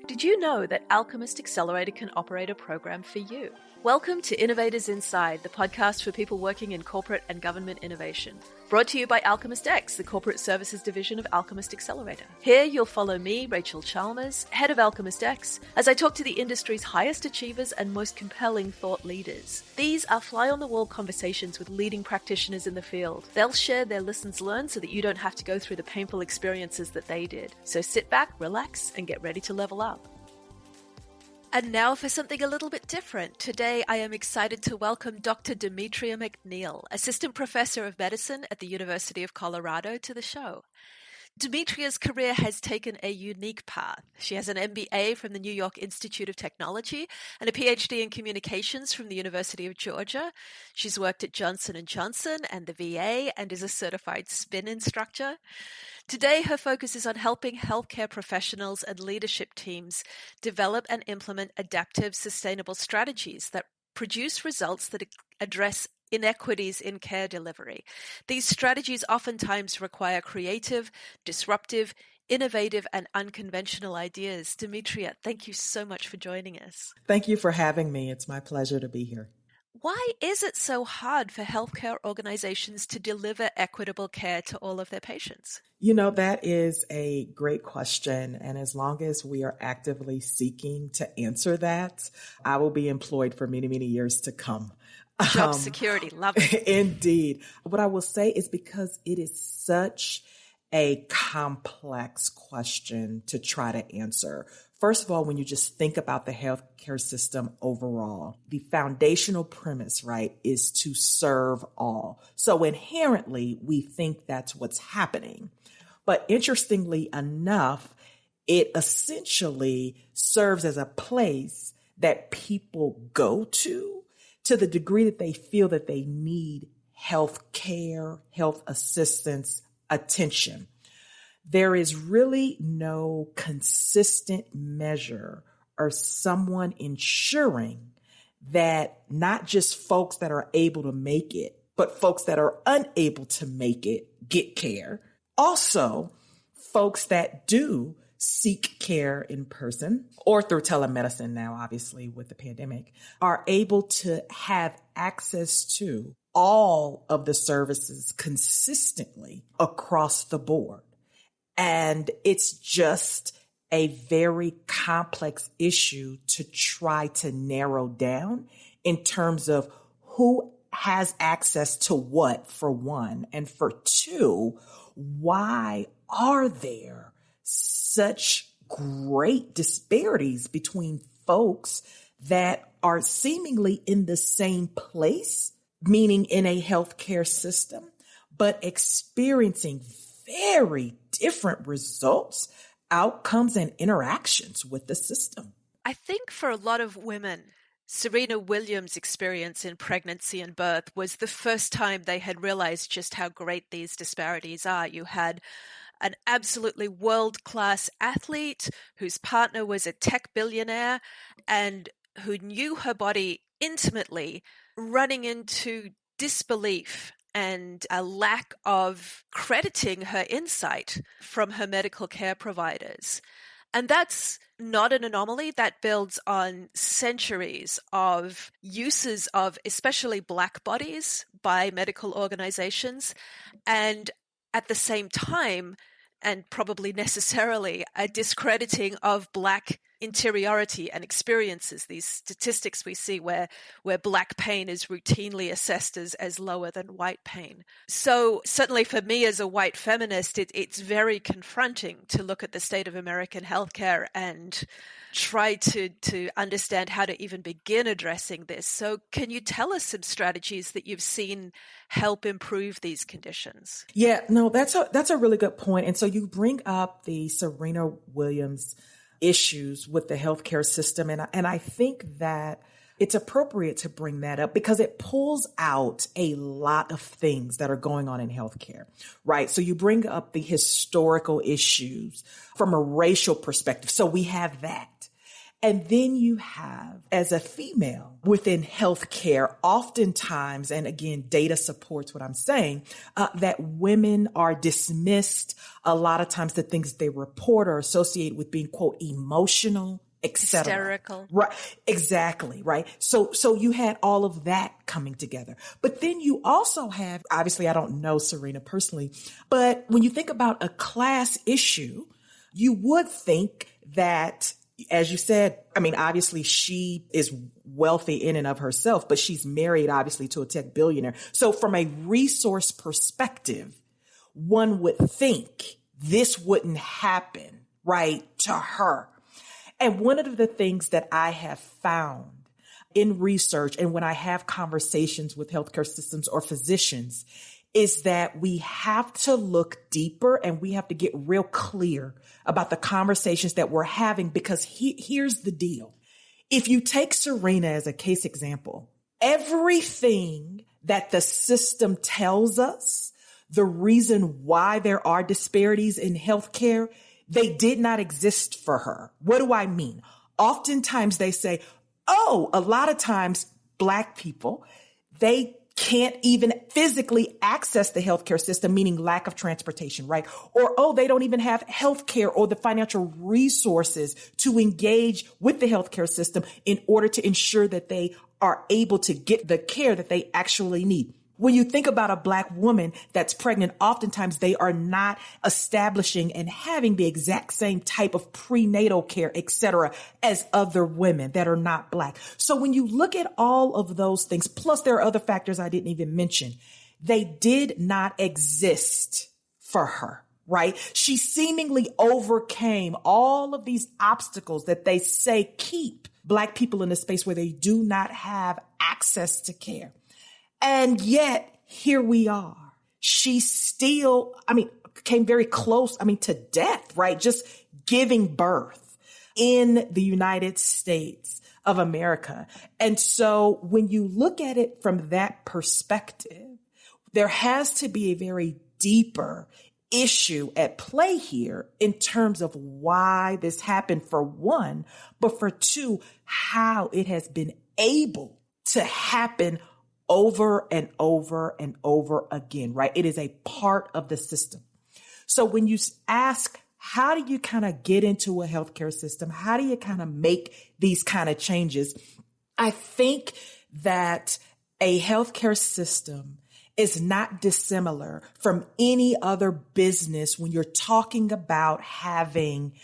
Did you know that Alchemist Accelerator can operate a program for you? Welcome to Innovators Inside, the podcast for people working in corporate and government innovation. Brought to you by Alchemist X, the corporate services division of Alchemist Accelerator. Here you'll follow me, Rachel Chalmers, head of Alchemist X, as I talk to the industry's highest achievers and most compelling thought leaders. These are fly-on-the-wall conversations with leading practitioners in the field. They'll share their lessons learned so that you don't have to go through the painful experiences that they did. So sit back, relax, and get ready to level up. And now for something a little bit different. Today, I am excited to welcome Dr. Demetria McNeal, Assistant Professor of Medicine at the University of Colorado, to the show. Demetria's career has taken a unique path. She has an MBA from the New York Institute of Technology and a PhD in communications from the University of Georgia. She's worked at Johnson & Johnson and the VA and is a certified spin instructor. Today, her focus is on helping healthcare professionals and leadership teams develop and implement adaptive, sustainable strategies that produce results that address inequities in care delivery. These strategies oftentimes require creative, disruptive, innovative, and unconventional ideas. Demetria, thank you so much for joining us. Thank you for having me. It's my pleasure to be here. Why is it so hard for healthcare organizations to deliver equitable care to all of their patients? You know, that is a great question. And as long as we are actively seeking to answer that, I will be employed for many, many years to come. Job security, love it. Indeed. What I will say is because it is such a complex question to try to answer. First of all, when you just think about the healthcare system overall, the foundational premise, right, is to serve all. So inherently, we think that's what's happening. But interestingly enough, it essentially serves as a place that people go to the degree that they feel that they need health care, health assistance, attention. There is really no consistent measure or someone ensuring that not just folks that are able to make it, but folks that are unable to make it get care. Also, folks that do seek care in person or through telemedicine now, obviously with the pandemic, are able to have access to all of the services consistently across the board. And it's just a very complex issue to try to narrow down in terms of who has access to what, for one, and for two, why are there such great disparities between folks that are seemingly in the same place, meaning in a healthcare system, but experiencing very different results, outcomes, and interactions with the system. I think for a lot of women, Serena Williams' experience in pregnancy and birth was the first time they had realized just how great these disparities are. You had an absolutely world-class athlete whose partner was a tech billionaire and who knew her body intimately, running into disbelief and a lack of crediting her insight from her medical care providers. And that's not an anomaly. That builds on centuries of uses of especially Black bodies by medical organizations. And at the same time, and probably necessarily, a discrediting of Black interiority and experiences, these statistics we see where Black pain is routinely assessed as lower than white pain. So certainly for me as a white feminist, it's very confronting to look at the state of American healthcare and try to understand how to even begin addressing this. So can you tell us some strategies that you've seen help improve these conditions? Yeah, no, that's a really good point. And so you bring up the Serena Williams issues with the healthcare system. And I think that it's appropriate to bring that up because it pulls out a lot of things that are going on in healthcare, right? So you bring up the historical issues from a racial perspective. So we have that. And then you have, as a female within healthcare, oftentimes, and again, data supports what I'm saying, that women are dismissed. A lot of times the things they report are associated with being, quote, emotional, etc. Hysterical. Right. Exactly. Right. So you had all of that coming together. But then you also have, obviously, I don't know Serena personally, but when you think about a class issue, you would think that, as you said, I mean, obviously she is wealthy in and of herself, but she's married, obviously, to a tech billionaire. So from a resource perspective, one would think this wouldn't happen, right, to her. And one of the things that I have found in research and when I have conversations with healthcare systems or physicians is that we have to look deeper and we have to get real clear about the conversations that we're having, because here's the deal. If you take Serena as a case example, everything that the system tells us, the reason why there are disparities in healthcare, they did not exist for her. What do I mean? Oftentimes they say, oh, a lot of times Black people, they can't even physically access the healthcare system, meaning lack of transportation, right? Or, oh, they don't even have healthcare or the financial resources to engage with the healthcare system in order to ensure that they are able to get the care that they actually need. When you think about a Black woman that's pregnant, oftentimes they are not establishing and having the exact same type of prenatal care, et cetera, as other women that are not Black. So when you look at all of those things, plus there are other factors I didn't even mention, they did not exist for her, right? She seemingly overcame all of these obstacles that they say keep Black people in a space where they do not have access to care. And yet here we are. She still, came very close, to death, right? Just giving birth in the United States of America. And so when you look at it from that perspective, there has to be a very deeper issue at play here in terms of why this happened, for one, but for two, how it has been able to happen over and over and over again, right? It is a part of the system. So when you ask, how do you kind of get into a healthcare system? How do you kind of make these kind of changes? I think that a healthcare system is not dissimilar from any other business when you're talking about having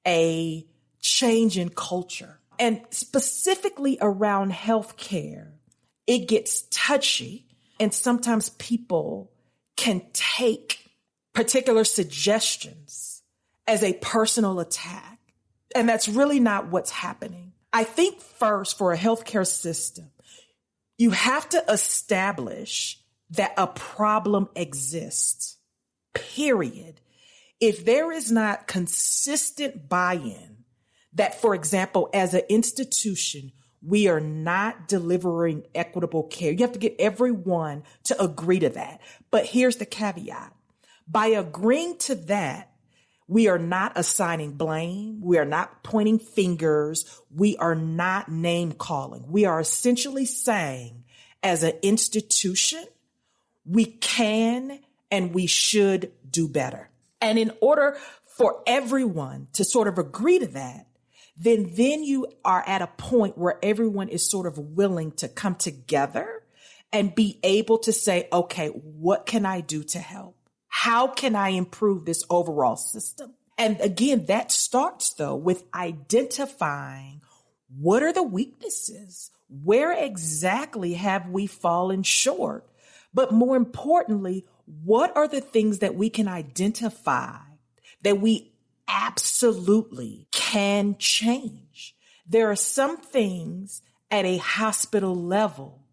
a change in culture. And specifically around healthcare, it gets touchy, and sometimes people can take particular suggestions as a personal attack. And that's really not what's happening. I think first, for a healthcare system, you have to establish that a problem exists, period. If there is not consistent buy-in that, for example, as an institution, we are not delivering equitable care. You have to get everyone to agree to that. But here's the caveat. By agreeing to that, we are not assigning blame. We are not pointing fingers. We are not name calling. We are essentially saying, as an institution, we can and we should do better. And in order for everyone to sort of agree to that, then you are at a point where everyone is sort of willing to come together and be able to say, okay, what can I do to help? How can I improve this overall system? And again, that starts, though, with identifying what are the weaknesses? Where exactly have we fallen short? But more importantly, what are the things that we can identify that we absolutely can change? There are some things at a hospital level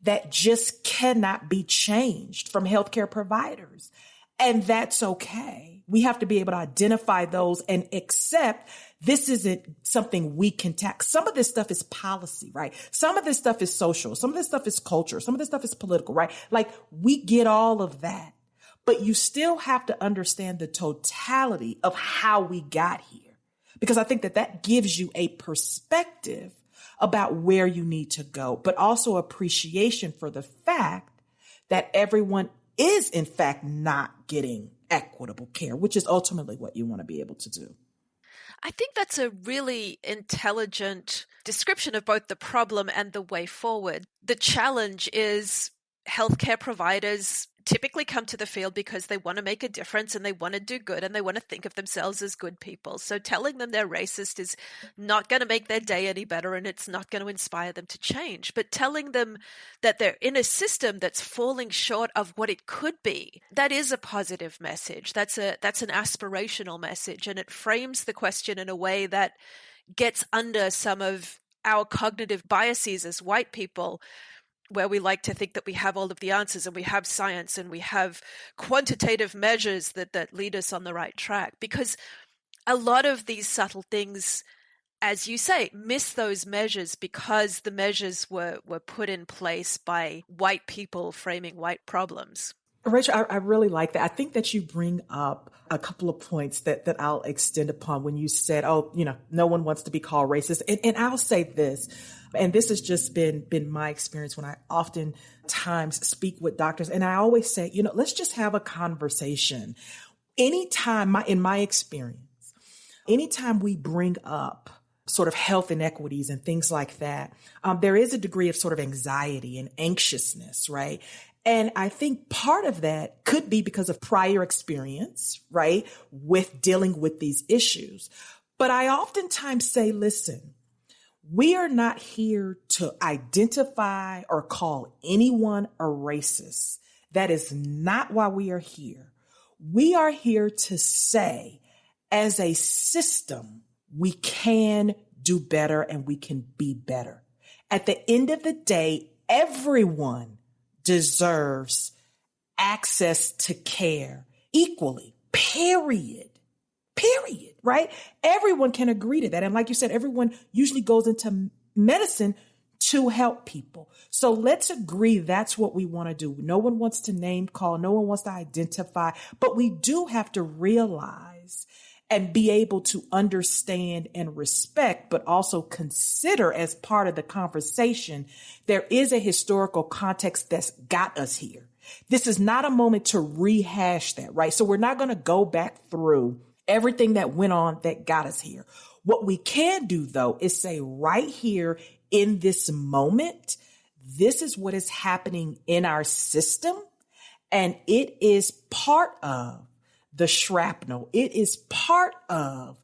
that just cannot be changed from healthcare providers. And that's okay. We have to be able to identify those and accept this isn't something we can tackle. Some of this stuff is policy, right? Some of this stuff is social. Some of this stuff is culture. Some of this stuff is political, right? Like, we get all of that. But you still have to understand the totality of how we got here, because I think that that gives you a perspective about where you need to go, but also appreciation for the fact that everyone is in fact not getting equitable care, which is ultimately what you want to be able to do. I think that's a really intelligent description of both the problem and the way forward. The challenge is healthcare providers typically come to the field because they want to make a difference and they want to do good and they want to think of themselves as good people. So telling them they're racist is not going to make their day any better and it's not going to inspire them to change. But telling them that they're in a system that's falling short of what it could be, that is a positive message. That's an aspirational message, and it frames the question in a way that gets under some of our cognitive biases as white people, where we like to think that we have all of the answers and we have science and we have quantitative measures that lead us on the right track. Because a lot of these subtle things, as you say, miss those measures because the measures were put in place by white people framing white problems. Rachel, I really like that. I think that you bring up a couple of points that I'll extend upon when you said, no one wants to be called racist. And I'll say this, and this has just been my experience when I oftentimes speak with doctors. And I always say, let's just have a conversation. Anytime, in my experience, anytime we bring up sort of health inequities and things like that, there is a degree of sort of anxiety and anxiousness, right? And I think part of that could be because of prior experience, right, with dealing with these issues. But I oftentimes say, listen, we are not here to identify or call anyone a racist. That is not why we are here. We are here to say, as a system, we can do better and we can be better. At the end of the day, everyone deserves access to care equally, period, right? Everyone can agree to that. And like you said, everyone usually goes into medicine to help people. So let's agree that's what we want to do. No one wants to name call. No one wants to identify, but we do have to realize and be able to understand and respect, but also consider as part of the conversation, there is a historical context that's got us here. This is not a moment to rehash that, right? So we're not going to go back through everything that went on that got us here. What we can do, though, is say right here in this moment, this is what is happening in our system, and it is part of the shrapnel. It is part of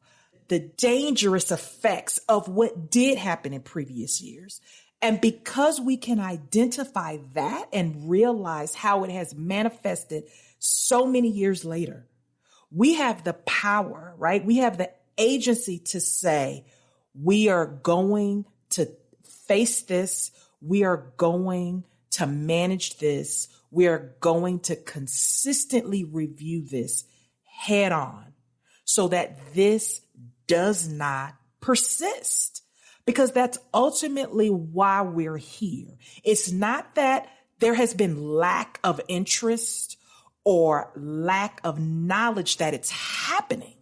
the dangerous effects of what did happen in previous years. And because we can identify that and realize how it has manifested so many years later, we have the power, right? We have the agency to say, we are going to face this. We are going to manage this. We are going to consistently review this head on so that this does not persist, because that's ultimately why we're here. It's not that there has been lack of interest or lack of knowledge that it's happening.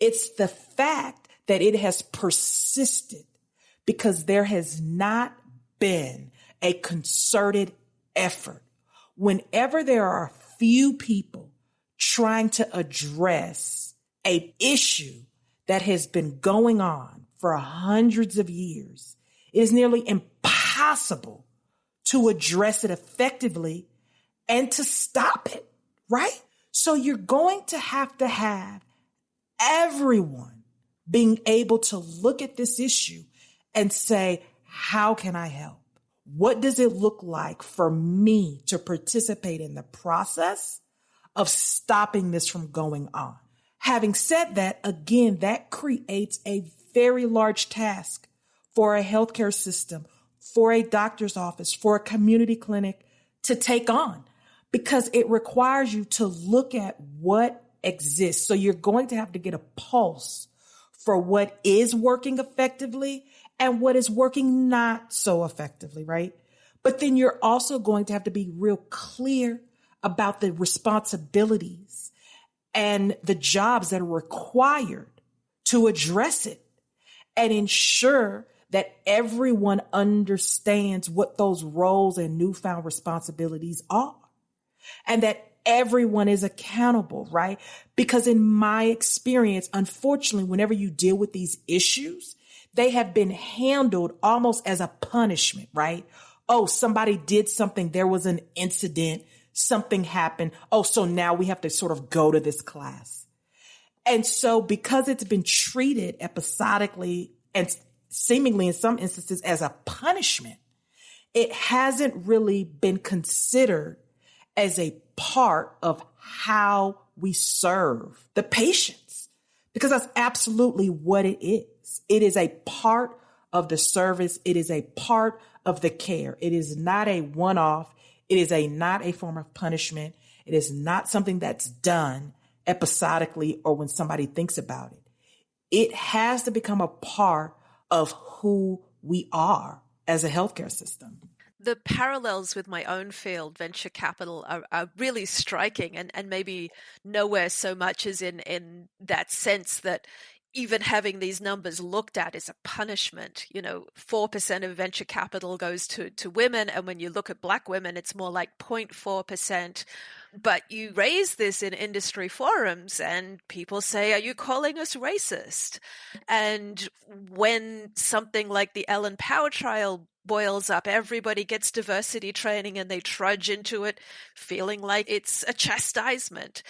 It's the fact that it has persisted because there has not been a concerted effort. Whenever there are a few people trying to address an issue that has been going on for hundreds of years, it is nearly impossible to address it effectively and to stop it, right? So you're going to have everyone being able to look at this issue and say, how can I help? What does it look like for me to participate in the process of stopping this from going on? Having said that, again, that creates a very large task for a healthcare system, for a doctor's office, for a community clinic to take on, because it requires you to look at what exists. So you're going to have to get a pulse for what is working effectively and what is working not so effectively, right? But then you're also going to have to be real clear about the responsibilities and the jobs that are required to address it and ensure that everyone understands what those roles and newfound responsibilities are, and that everyone is accountable, right? Because in my experience, unfortunately, whenever you deal with these issues, they have been handled almost as a punishment, right? Oh, somebody did something. There was an incident. Something happened. Oh, so now we have to sort of go to this class. And so because it's been treated episodically and seemingly in some instances as a punishment, it hasn't really been considered as a part of how we serve the patients, because that's absolutely what it is. It is a part of the service. It is a part of the care. It is not a one-off. It is not a form of punishment. It is not something that's done episodically or when somebody thinks about it. It has to become a part of who we are as a healthcare system. The parallels with my own field, venture capital, are really striking, and maybe nowhere so much as in that sense that even having these numbers looked at is a punishment. 4% of venture capital goes to women, and when you look at Black women, it's more like 0.4%. But you raise this in industry forums and people say, are you calling us racist? And when something like the Ellen Power trial boils up, everybody gets diversity training and they trudge into it feeling like it's a chastisement.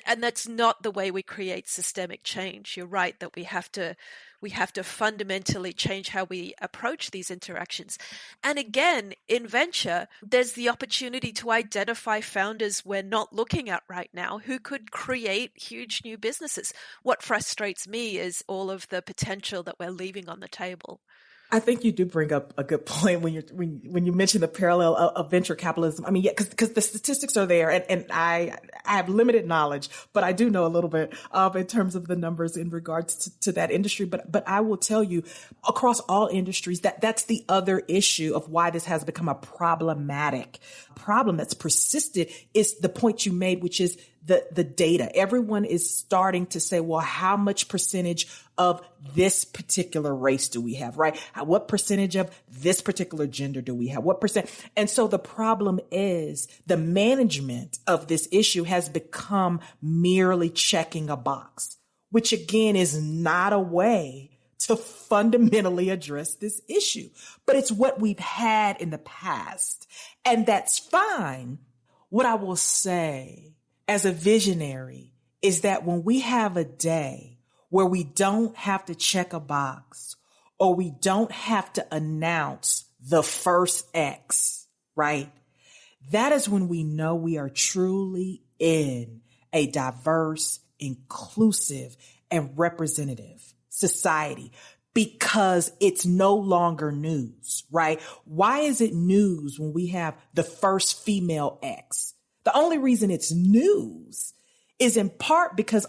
And that's not the way we create systemic change. You're right that we have to fundamentally change how we approach these interactions. And again, in venture, there's the opportunity to identify founders we're not looking at right now who could create huge new businesses. What frustrates me is all of the potential that we're leaving on the table. I think you do bring up a good point when you mention the parallel of venture capitalism. I mean, yeah, because the statistics are there, and I have limited knowledge, but I do know a little bit in terms of the numbers in regards to that industry. But I will tell you, across all industries, that's the other issue of why this has become a problematic problem that's persisted, is the point you made, which is the data. Everyone is starting to say, well, how much percentage of this particular race do we have, right? What percentage of this particular gender do we have? What percent? And so the problem is the management of this issue has become merely checking a box, which again is not a way to fundamentally address this issue. But it's what we've had in the past, and that's fine. What I will say as a visionary is that when we have a day where we don't have to check a box or we don't have to announce the first X, right? That is when we know we are truly in a diverse, inclusive, and representative society, because it's no longer news, right? Why is it news when we have the first female X? The only reason it's news is in part because,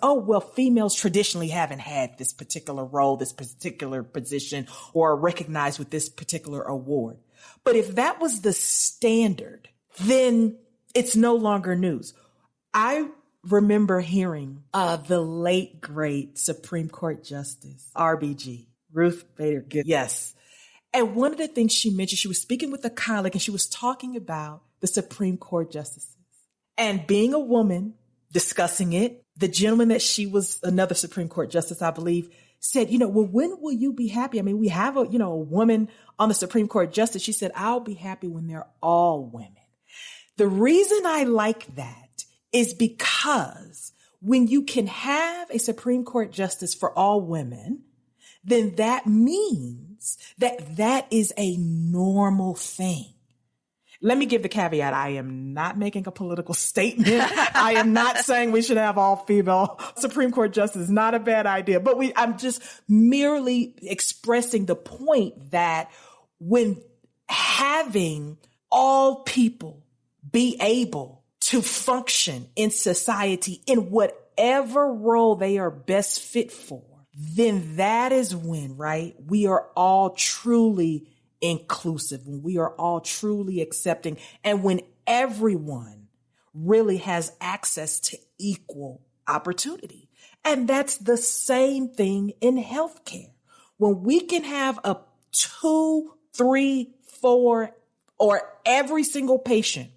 females traditionally haven't had this particular role, this particular position, or are recognized with this particular award. But if that was the standard, then it's no longer news. I remember hearing the late, great Supreme Court Justice, RBG, Ruth Bader Ginsburg. Yes. And one of the things she mentioned, she was speaking with a colleague and she was talking about the Supreme Court justices. And being a woman, discussing it, the gentleman that she was, another Supreme Court justice, I believe, said, well, when will you be happy? I mean, we have a woman on the Supreme Court justice. She said, I'll be happy when they're all women. The reason I like that is because when you can have a Supreme Court justice for all women, then that means that is a normal thing. Let me give the caveat. I am not making a political statement. I am not saying we should have all female Supreme Court justices. Not a bad idea. But I'm just merely expressing the point that when having all people be able to function in society in whatever role they are best fit for, then that is when, right, we are all truly inclusive, when we are all truly accepting, and when everyone really has access to equal opportunity. And that's the same thing in healthcare. When we can have a 2, 3, 4, or every single patient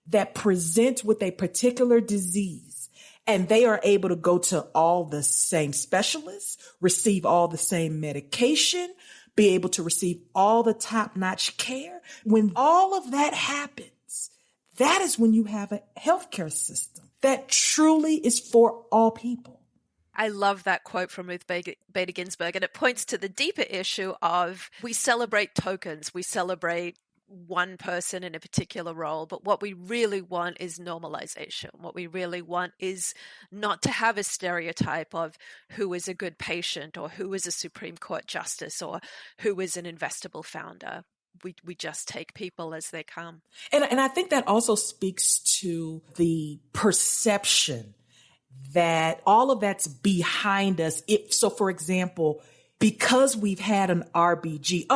that presents with a particular disease, and they are able to go to all the same specialists, receive all the same medication, be able to receive all the top-notch care. When all of that happens, that is when you have a healthcare system that truly is for all people. I love that quote from Ruth Bader Ginsburg, and it points to the deeper issue of we celebrate tokens, we celebrate one person in a particular role, but what we really want is normalization. What we really want is not to have a stereotype of who is a good patient or who is a Supreme Court justice or who is an investable founder. We just take people as they come. And I think that also speaks to the perception that all of that's behind us. So, for example, because we've had an RBG,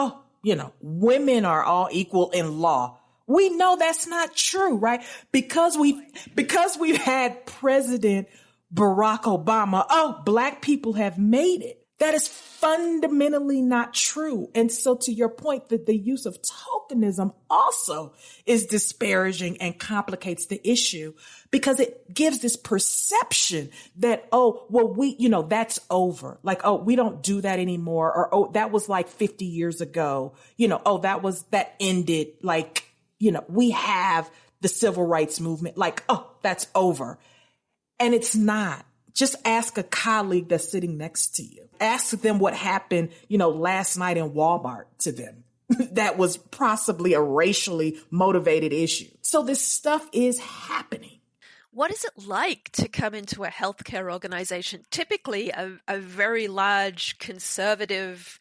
women are all equal in law. We know that's not true, right? Because we've had President Barack Obama, Black people have made it. That is fundamentally not true. And so to your point, that the use of tokenism also is disparaging and complicates the issue because it gives this perception that, that's over. Like, we don't do that anymore. Or, that was like 50 years ago. That ended. Like, we have the civil rights movement. Like, that's over. And it's not. Just ask a colleague that's sitting next to you. Ask them what happened, last night in Walmart to them. That was possibly a racially motivated issue. So this stuff is happening. What is it like to come into a healthcare organization, typically a very large conservative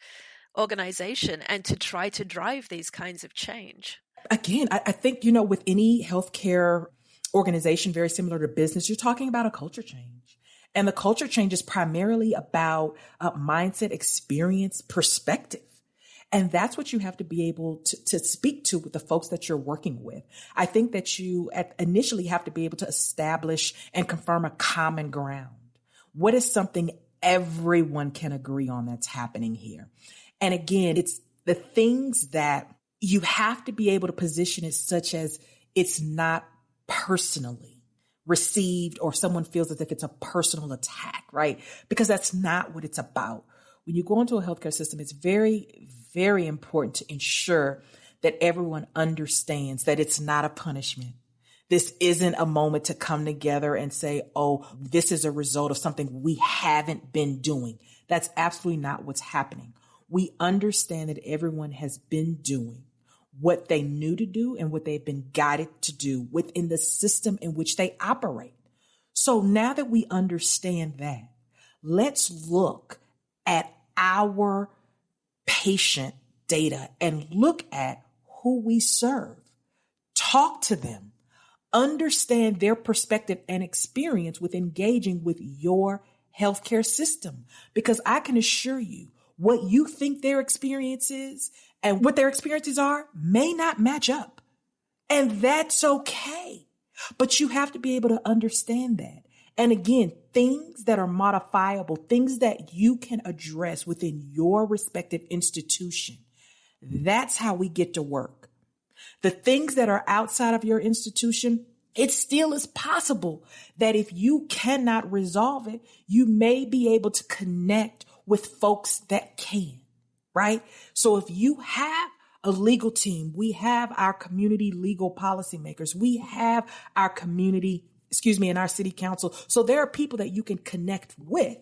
organization, and to try to drive these kinds of change? Again, I think, with any healthcare organization, very similar to business, you're talking about a culture change. And the culture change is primarily about mindset, experience, perspective. And that's what you have to be able to speak to with the folks that you're working with. I think that you initially have to be able to establish and confirm a common ground. What is something everyone can agree on that's happening here? And again, it's the things that you have to be able to position it such as it's not personally received or someone feels as if it's a personal attack, right? Because that's not what it's about. When you go into a healthcare system, it's very, very important to ensure that everyone understands that it's not a punishment. This isn't a moment to come together and say, this is a result of something we haven't been doing. That's absolutely not what's happening. We understand that everyone has been doing what they knew to do and what they've been guided to do within the system in which they operate. So now that we understand that, let's look at our patient data and look at who we serve. Talk to them, understand their perspective and experience with engaging with your healthcare system. Because I can assure you, what you think their experience is and what their experiences are may not match up. And that's okay. But you have to be able to understand that. And again, things that are modifiable, things that you can address within your respective institution. That's how we get to work. The things that are outside of your institution, it still is possible that if you cannot resolve it, you may be able to connect with folks that can, right? So if you have a legal team, we have our community legal policymakers, we have our and our city council. So there are people that you can connect with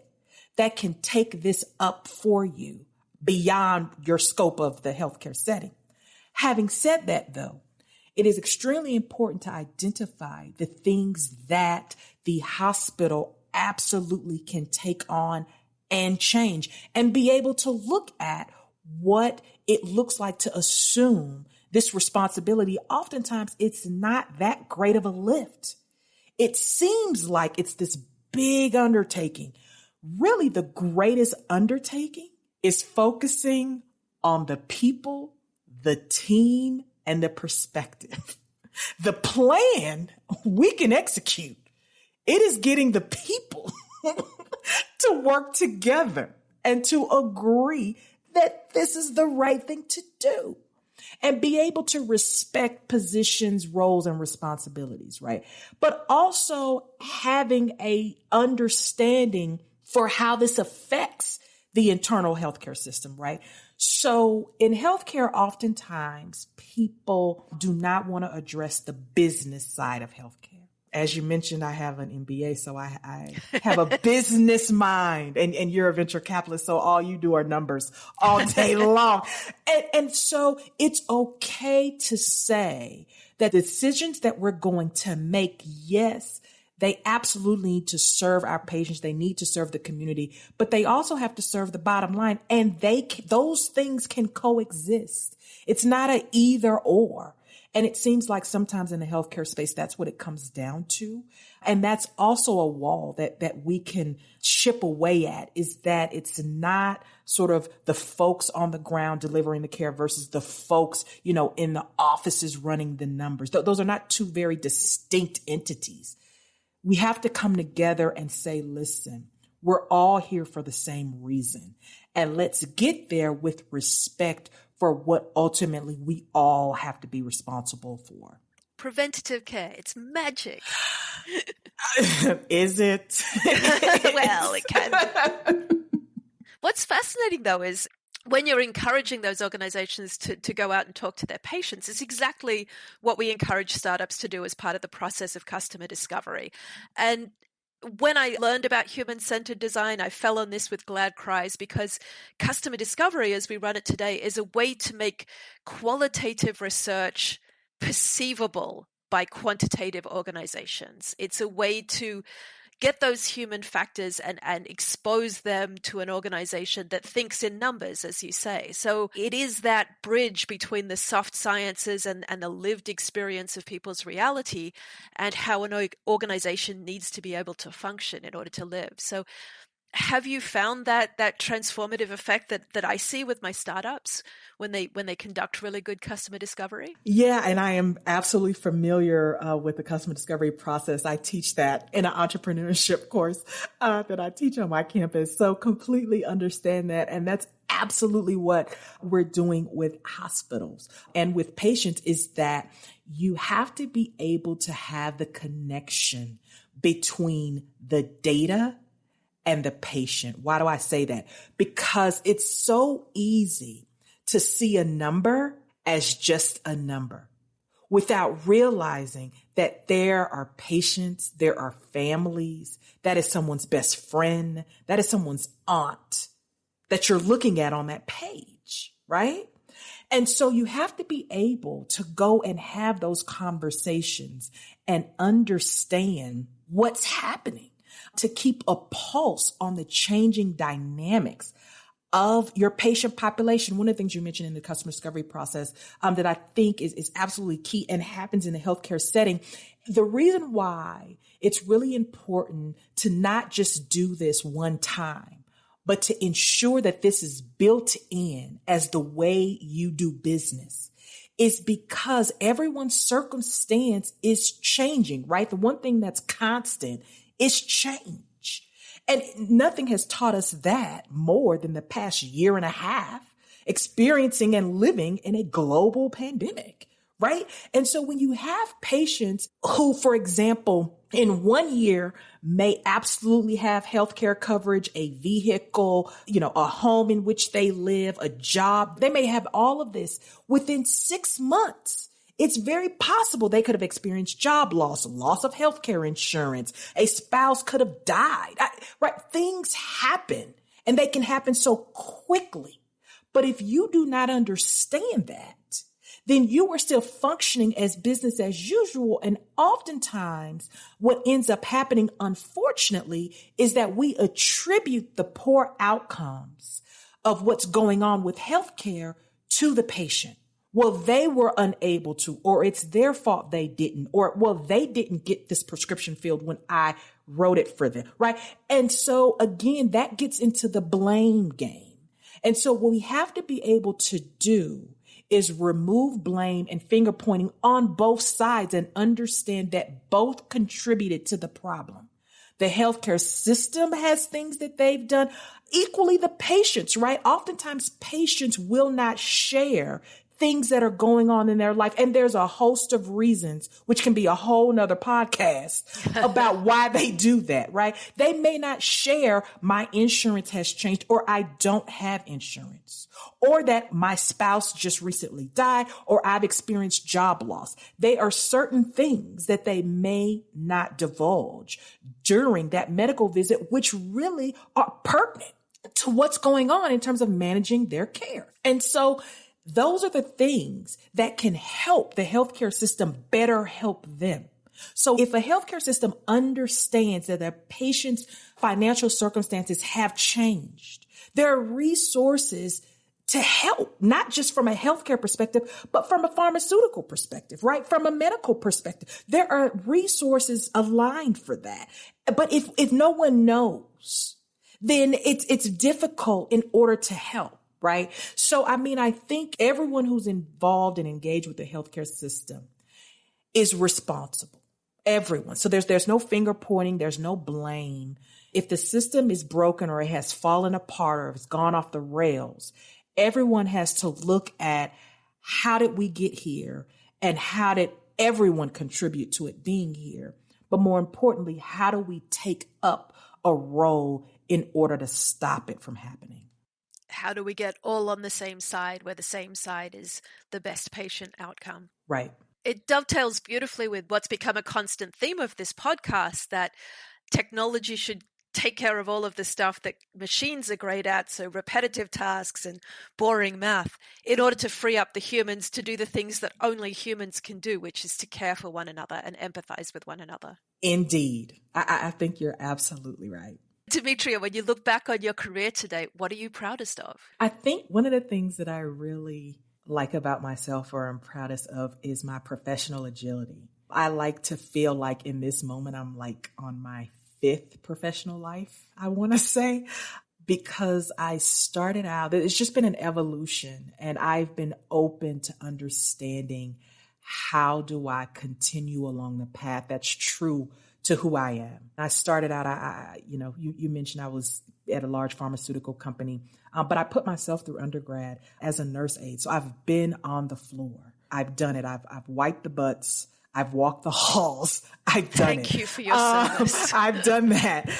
that can take this up for you beyond your scope of the healthcare setting. Having said that, though, it is extremely important to identify the things that the hospital absolutely can take on and change and be able to look at what it looks like to assume this responsibility. Oftentimes, it's not that great of a lift. It seems like it's this big undertaking. Really, the greatest undertaking is focusing on the people, the team, and the perspective. The plan we can execute. It is getting the people to work together and to agree that this is the right thing to do and be able to respect positions, roles, and responsibilities, right? But also having a understanding for how this affects the internal healthcare system, right? So in healthcare, oftentimes people do not want to address the business side of healthcare. As you mentioned, I have an MBA, so I have a business mind, and you're a venture capitalist, so all you do are numbers all day long. And so it's okay to say that the decisions that we're going to make, yes, they absolutely need to serve our patients. They need to serve the community, but they also have to serve the bottom line, and those things can coexist. It's not an either or. And it seems like sometimes in the healthcare space, that's what it comes down to. And that's also a wall that we can chip away at, is that it's not sort of the folks on the ground delivering the care versus the folks, in the offices running the numbers. Those are not two very distinct entities. We have to come together and say, listen, we're all here for the same reason. And let's get there with respect for what ultimately we all have to be responsible for. Preventative care, it's magic. Is it? Well, it can be. What's fascinating, though, is when you're encouraging those organizations to go out and talk to their patients, it's exactly what we encourage startups to do as part of the process of customer discovery. And when I learned about human-centered design, I fell on this with glad cries, because customer discovery, as we run it today, is a way to make qualitative research perceivable by quantitative organizations. It's a way to get those human factors and expose them to an organization that thinks in numbers, as you say. So it is that bridge between the soft sciences and the lived experience of people's reality and how an organization needs to be able to function in order to live. So have you found that transformative effect that I see with my startups when they conduct really good customer discovery? Yeah, and I am absolutely familiar with the customer discovery process. I teach that in an entrepreneurship course that I teach on my campus. So completely understand that. And that's absolutely what we're doing with hospitals and with patients, is that you have to be able to have the connection between the data and the patient. Why do I say that? Because it's so easy to see a number as just a number without realizing that there are patients, there are families, that is someone's best friend, that is someone's aunt that you're looking at on that page, right? And so you have to be able to go and have those conversations and understand what's happening, to keep a pulse on the changing dynamics of your patient population. One of the things you mentioned in the customer discovery process that I think is absolutely key and happens in the healthcare setting. The reason why it's really important to not just do this one time, but to ensure that this is built in as the way you do business, is because everyone's circumstance is changing, right? The one thing that's constant is change. And nothing has taught us that more than the past year and a half experiencing and living in a global pandemic, right? And so when you have patients who, for example, in 1 year may absolutely have healthcare coverage, a vehicle, a home in which they live, a job, they may have all of this within 6 months. It's very possible they could have experienced job loss of healthcare insurance. A spouse could have died, right? Things happen, and they can happen so quickly. But if you do not understand that, then you are still functioning as business as usual. And oftentimes what ends up happening, unfortunately, is that we attribute the poor outcomes of what's going on with healthcare to the patient. Well, they were unable to, or it's their fault they didn't, or, well, they didn't get this prescription filled when I wrote it for them, right? And so again, that gets into the blame game. And so what we have to be able to do is remove blame and finger pointing on both sides and understand that both contributed to the problem. The healthcare system has things that they've done. Equally, the patients, right? Oftentimes, patients will not share things that are going on in their life. And there's a host of reasons, which can be a whole nother podcast about why they do that, right? They may not share my insurance has changed, or I don't have insurance, or that my spouse just recently died, or I've experienced job loss. They are certain things that they may not divulge during that medical visit, which really are pertinent to what's going on in terms of managing their care. And so those are the things that can help the healthcare system better help them. So if a healthcare system understands that a patient's financial circumstances have changed, there are resources to help, not just from a healthcare perspective, but from a pharmaceutical perspective, right? From a medical perspective, there are resources aligned for that. But if no one knows, then it's difficult in order to help. Right. So, I think everyone who's involved and engaged with the healthcare system is responsible. Everyone. So there's no finger pointing. There's no blame. If the system is broken or it has fallen apart or it's gone off the rails, everyone has to look at how did we get here and how did everyone contribute to it being here? But more importantly, how do we take up a role in order to stop it from happening? How do we get all on the same side, where the same side is the best patient outcome? Right. It dovetails beautifully with what's become a constant theme of this podcast, that technology should take care of all of the stuff that machines are great at, so repetitive tasks and boring math, in order to free up the humans to do the things that only humans can do, which is to care for one another and empathize with one another. Indeed. I think you're absolutely right. Demetria, when you look back on your career to date, what are you proudest of? I think one of the things that I really like about myself or I'm proudest of is my professional agility. I like to feel like in this moment, I'm like on my 5th professional life, I want to say, because I started out, it's just been an evolution, and I've been open to understanding how do I continue along the path that's true to who I am. I started out, you mentioned I was at a large pharmaceutical company, but I put myself through undergrad as a nurse aide. So I've been on the floor. I've done it. I've wiped the butts. I've walked the halls. I've done it. Thank you for your service. I've done that.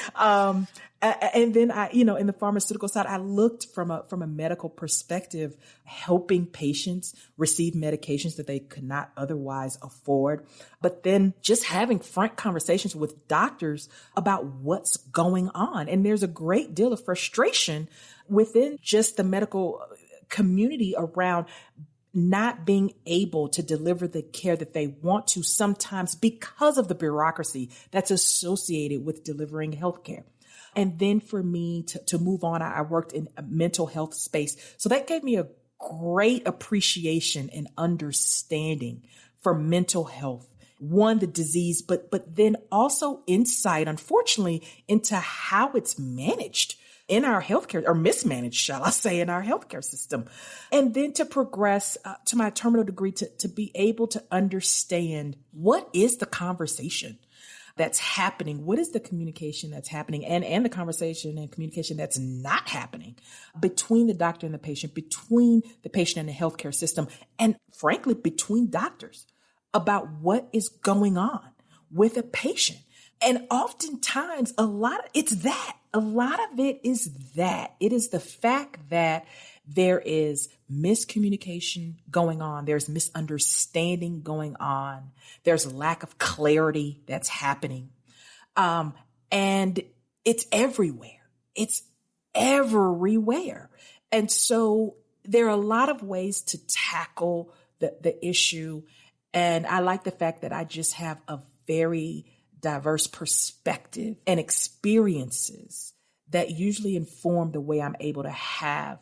And then in the pharmaceutical side, I looked from a medical perspective, helping patients receive medications that they could not otherwise afford. But then just having frank conversations with doctors about what's going on. And there's a great deal of frustration within just the medical community around not being able to deliver the care that they want to, sometimes because of the bureaucracy that's associated with delivering healthcare. And then for me to move on, I worked in a mental health space. So that gave me a great appreciation and understanding for mental health. One, the disease, but then also insight, unfortunately, into how it's managed in our healthcare, or mismanaged, shall I say, in our healthcare system. And then to progress to my terminal degree, to be able to understand what is the conversation that's happening, what is the communication that's happening, and the conversation and communication that's not happening between the doctor and the patient, between the patient and the healthcare system, and frankly, between doctors about what is going on with a patient. And oftentimes, a lot of it is that. It is the fact that there is miscommunication going on. There's misunderstanding going on. There's lack of clarity that's happening. And it's everywhere. It's everywhere. And so there are a lot of ways to tackle the issue. And I like the fact that I just have a very diverse perspective and experiences that usually inform the way I'm able to have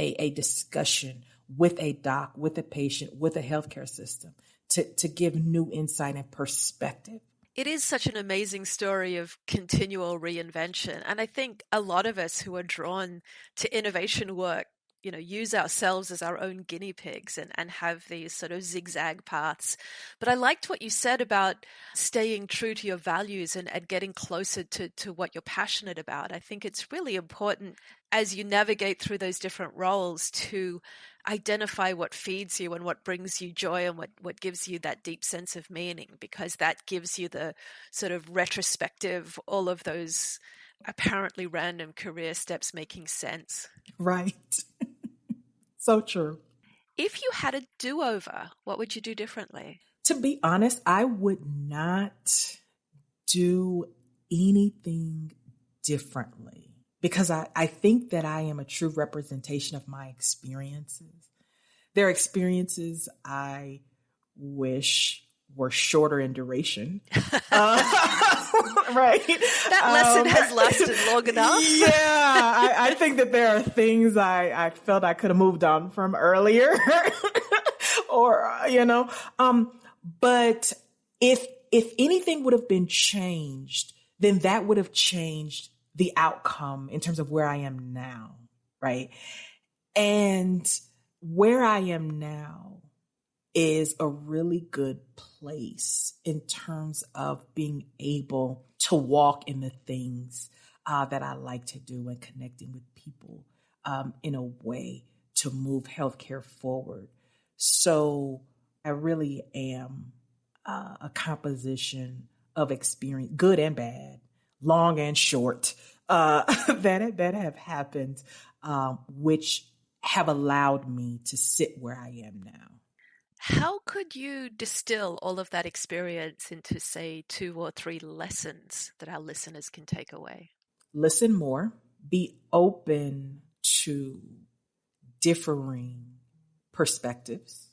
a discussion with a doc, with a patient, with a healthcare system to give new insight and perspective. It is such an amazing story of continual reinvention. And I think a lot of us who are drawn to innovation work use ourselves as our own guinea pigs and have these sort of zigzag paths. But I liked what you said about staying true to your values and getting closer to what you're passionate about. I think it's really important as you navigate through those different roles to identify what feeds you and what brings you joy and what gives you that deep sense of meaning, because that gives you the sort of retrospective, all of those apparently random career steps making sense. Right. So true. If you had a do-over, what would you do differently? To be honest, I would not do anything differently because I think that I am a true representation of my experiences. There are experiences I wish were shorter in duration. Right. That lesson has lasted long enough. Yeah. I think that there are things I felt I could have moved on from earlier or, but if anything would have been changed, then that would have changed the outcome in terms of where I am now. Right. And where I am now is a really good place in terms of being able to walk in the things that I like to do and connecting with people in a way to move healthcare forward. So I really am a composition of experience, good and bad, long and short, that have happened, which have allowed me to sit where I am now. How could you distill all of that experience into, say, 2 or 3 lessons that our listeners can take away? Listen more, be open to differing perspectives,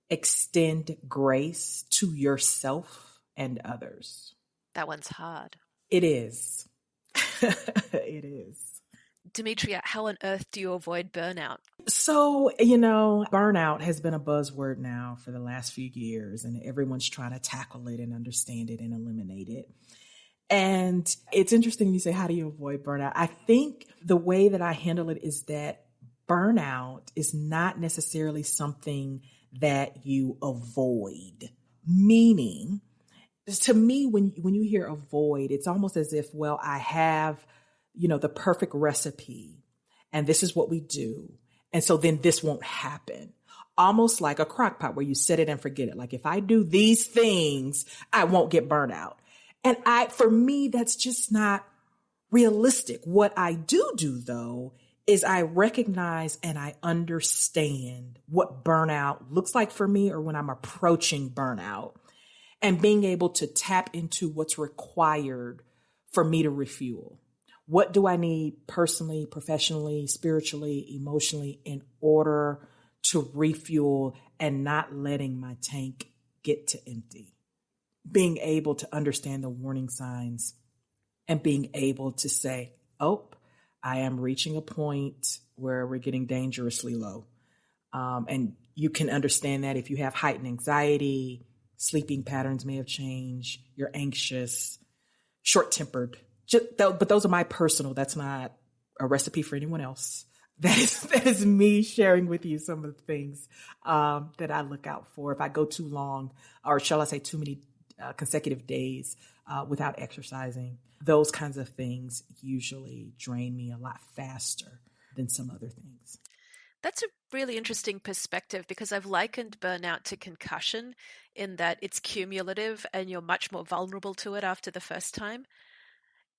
extend grace to yourself and others. That one's hard. It is. It is. Demetria, how on earth do you avoid burnout? So, burnout has been a buzzword now for the last few years, and everyone's trying to tackle it and understand it and eliminate it. And it's interesting you say, how do you avoid burnout? I think the way that I handle it is that burnout is not necessarily something that you avoid. Meaning, to me, when you hear avoid, it's almost as if, well, I have, the perfect recipe, and this is what we do. And so then this won't happen. Almost like a crock pot where you set it and forget it. Like if I do these things, I won't get burnt out. And for me, that's just not realistic. What I do though, is I recognize and I understand what burnout looks like for me or when I'm approaching burnout and being able to tap into what's required for me to refuel. What do I need personally, professionally, spiritually, emotionally in order to refuel and not letting my tank get to empty? Being able to understand the warning signs and being able to say, oh, I am reaching a point where we're getting dangerously low. And you can understand that if you have heightened anxiety, sleeping patterns may have changed, you're anxious, short-tempered. But those are my personal, that's not a recipe for anyone else. That is me sharing with you some of the things that I look out for. If I go too long, or shall I say too many consecutive days without exercising, those kinds of things usually drain me a lot faster than some other things. That's a really interesting perspective because I've likened burnout to concussion in that it's cumulative and you're much more vulnerable to it after the first time.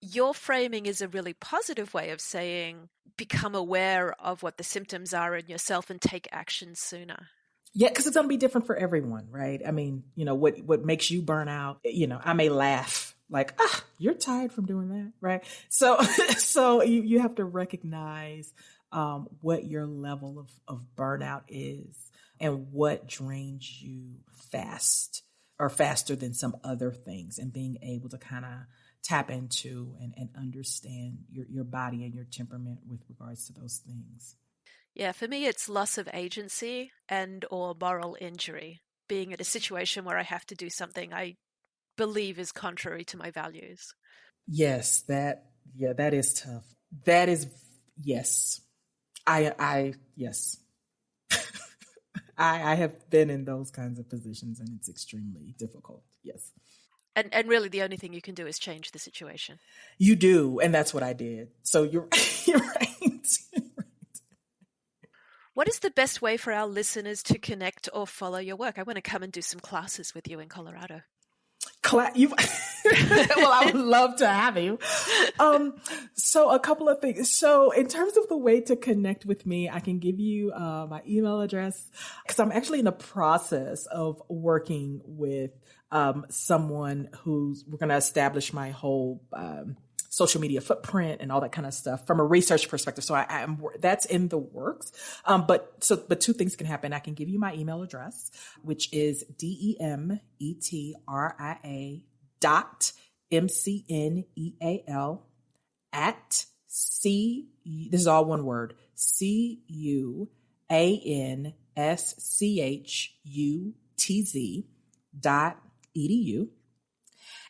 Your framing is a really positive way of saying, become aware of what the symptoms are in yourself and take action sooner. Yeah, because it's going to be different for everyone, right? I mean, what makes you burn out, I may laugh like, you're tired from doing that, right? So you have to recognize what your level of burnout is and what drains you faster than some other things, and being able to kind of tap into and understand your body and your temperament with regards to those things. Yeah, for me, it's loss of agency and or moral injury, being in a situation where I have to do something I believe is contrary to my values. Yes, that is tough. Yes. Yes. I have been in those kinds of positions, and it's extremely difficult. Yes. And really the only thing you can do is change the situation. You do. And that's what I did. So you're, you're right. What is the best way for our listeners to connect or follow your work? I want to come and do some classes with you in Colorado. Well, I would love to have you. So a couple of things. So in terms of the way to connect with me, I can give you my email address, because I'm actually in the process of working with someone we're going to establish my whole social media footprint and all that kind of stuff from a research perspective. So that's in the works. But two things can happen. I can give you my email address, which is DEMETRIA.MCNEAL this is all one word, CUANSCHUTZ.edu.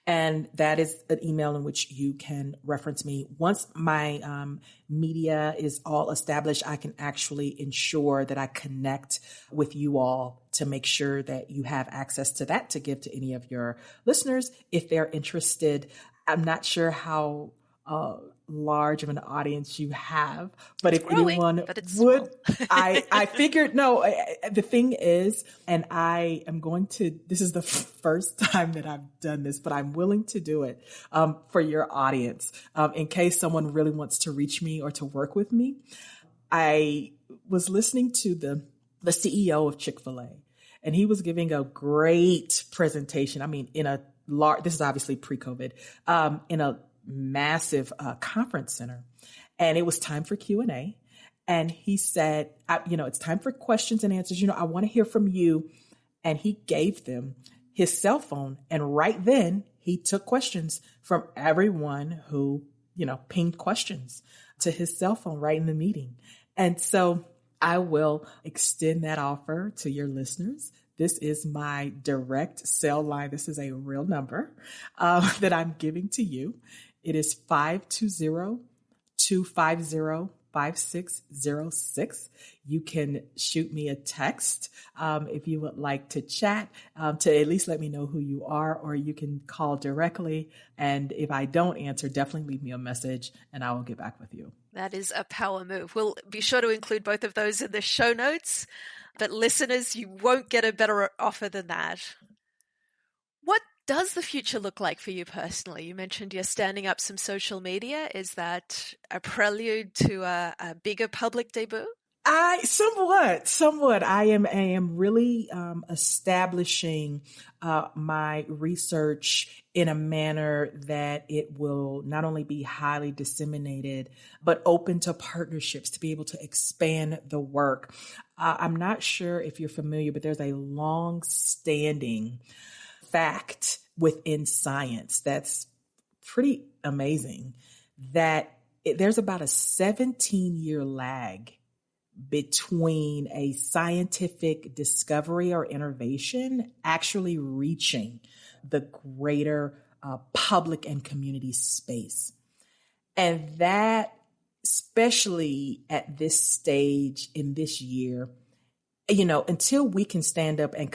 And that is an email in which you can reference me. Once my media is all established, I can actually ensure that I connect with you all to make sure that you have access to that to give to any of your listeners if they're interested. I'm not sure how large of an audience you have, but if anyone would, I figured, the thing is, and I am going to, this is the first time that I've done this, but I'm willing to do it for your audience in case someone really wants to reach me or to work with me. I was listening to the CEO of Chick-fil-A, and he was giving a great presentation. I mean, this is obviously pre-COVID, in a massive conference center, and it was time for Q&A. And he said, it's time for questions and answers. I want to hear from you. And he gave them his cell phone. And right then he took questions from everyone who, pinged questions to his cell phone right in the meeting. And so I will extend that offer to your listeners. This is my direct cell line. This is a real number that I'm giving to you. It is 520-250-5606. You can shoot me a text if you would like to chat, to at least let me know who you are, or you can call directly. And if I don't answer, definitely leave me a message and I will get back with you. That is a power move. We'll be sure to include both of those in the show notes. But listeners, you won't get a better offer than that. What does the future look like for you personally? You mentioned you're standing up some social media. Is that a prelude to a bigger public debut? Somewhat. I am really establishing my research in a manner that it will not only be highly disseminated, but open to partnerships to be able to expand the work. I'm not sure if you're familiar, but there's a long-standing fact within science that's pretty amazing, that there's about a 17-year lag between a scientific discovery or innovation actually reaching the greater public and community space. And that, especially at this stage in this year, until we can stand up and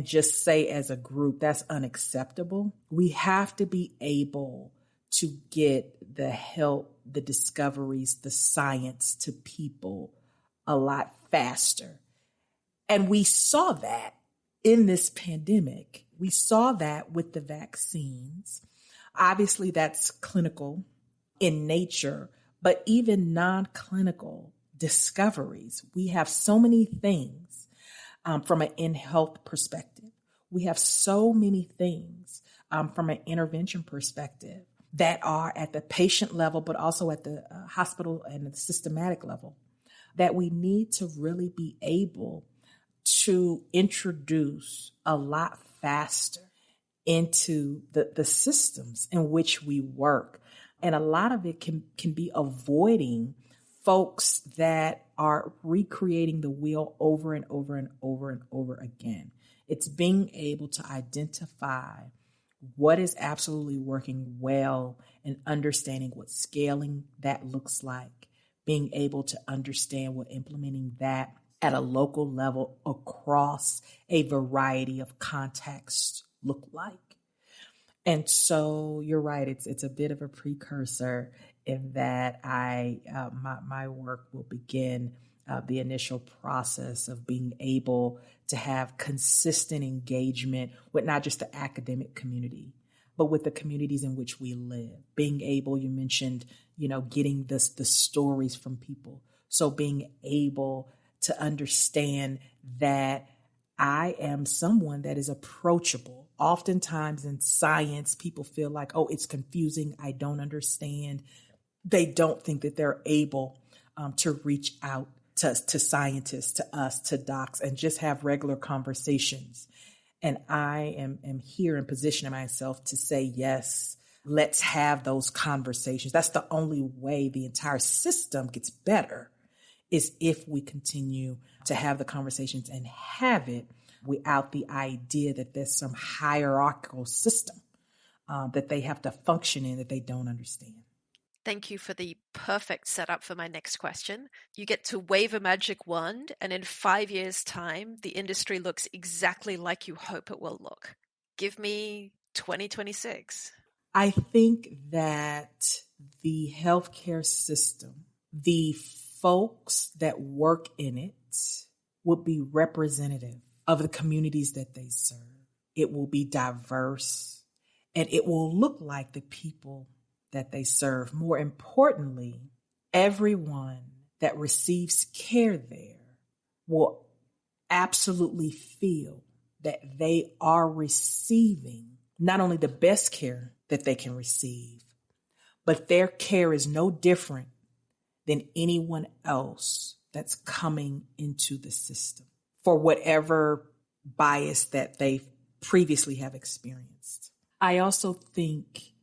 just say as a group, that's unacceptable. We have to be able to get the help, the discoveries, the science to people a lot faster. And we saw that in this pandemic. We saw that with the vaccines. Obviously, that's clinical in nature, but even non-clinical discoveries. We have so many things from an in-health perspective. We have so many things from an intervention perspective that are at the patient level, but also at the hospital and the systematic level, that we need to really be able to introduce a lot faster into the systems in which we work. And a lot of it can be avoiding folks that are recreating the wheel over and over and over and over again. It's being able to identify what is absolutely working well and understanding what scaling that looks like, being able to understand what implementing that at a local level across a variety of contexts look like. And so you're right, it's a bit of a precursor in that my work will begin the initial process of being able to have consistent engagement with not just the academic community, but with the communities in which we live. Being able, you mentioned, getting the stories from people. So being able to understand that I am someone that is approachable. Oftentimes in science, people feel like, oh, it's confusing. I don't understand. They don't think that they're able to reach out to scientists, to us, to docs, and just have regular conversations. And I am here in positioning myself to say, yes, let's have those conversations. That's the only way the entire system gets better, is if we continue to have the conversations and have it without the idea that there's some hierarchical system that they have to function in that they don't understand. Thank you for the perfect setup for my next question. You get to wave a magic wand, and in 5 years' time, the industry looks exactly like you hope it will look. Give me 2026. I think that the healthcare system, the folks that work in it, would be representative of the communities that they serve. It will be diverse, and it will look like the people that they serve. More importantly, everyone that receives care there will absolutely feel that they are receiving not only the best care that they can receive, but their care is no different than anyone else that's coming into the system for whatever bias that they previously have experienced. I also think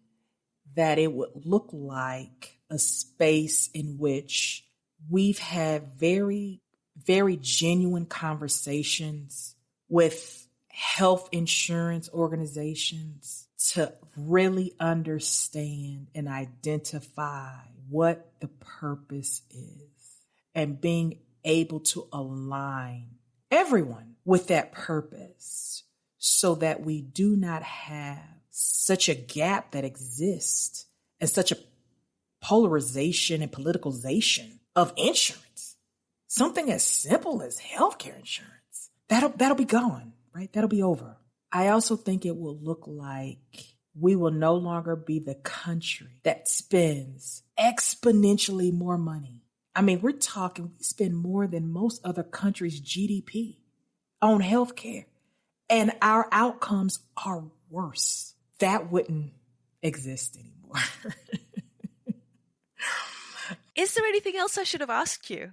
that it would look like a space in which we've had very, very genuine conversations with health insurance organizations to really understand and identify what the purpose is, and being able to align everyone with that purpose so that we do not have such a gap that exists and such a polarization and politicalization of insurance. Something as simple as healthcare insurance. That'll be gone, right? That'll be over. I also think it will look like we will no longer be the country that spends exponentially more money. I mean, we're talking, we spend more than most other countries' GDP on healthcare, and our outcomes are worse. That wouldn't exist anymore. Is there anything else I should have asked you?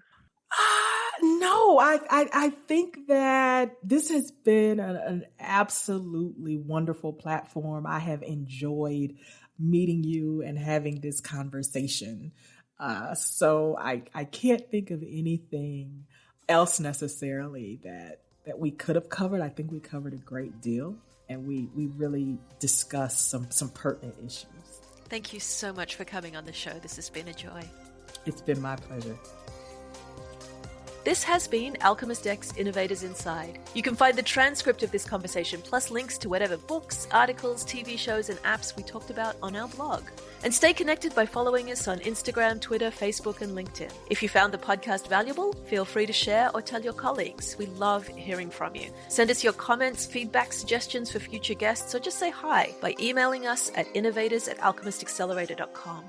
No, I think that this has been an absolutely wonderful platform. I have enjoyed meeting you and having this conversation. So I can't think of anything else necessarily that we could have covered. I think we covered a great deal, and we really discussed some pertinent issues. Thank you so much for coming on the show. This has been a joy. It's been my pleasure. This has been Alchemist X Innovators Inside. You can find the transcript of this conversation, plus links to whatever books, articles, TV shows, and apps we talked about on our blog. And stay connected by following us on Instagram, Twitter, Facebook, and LinkedIn. If you found the podcast valuable, feel free to share or tell your colleagues. We love hearing from you. Send us your comments, feedback, suggestions for future guests, or just say hi by emailing us at innovators@alchemistaccelerator.com.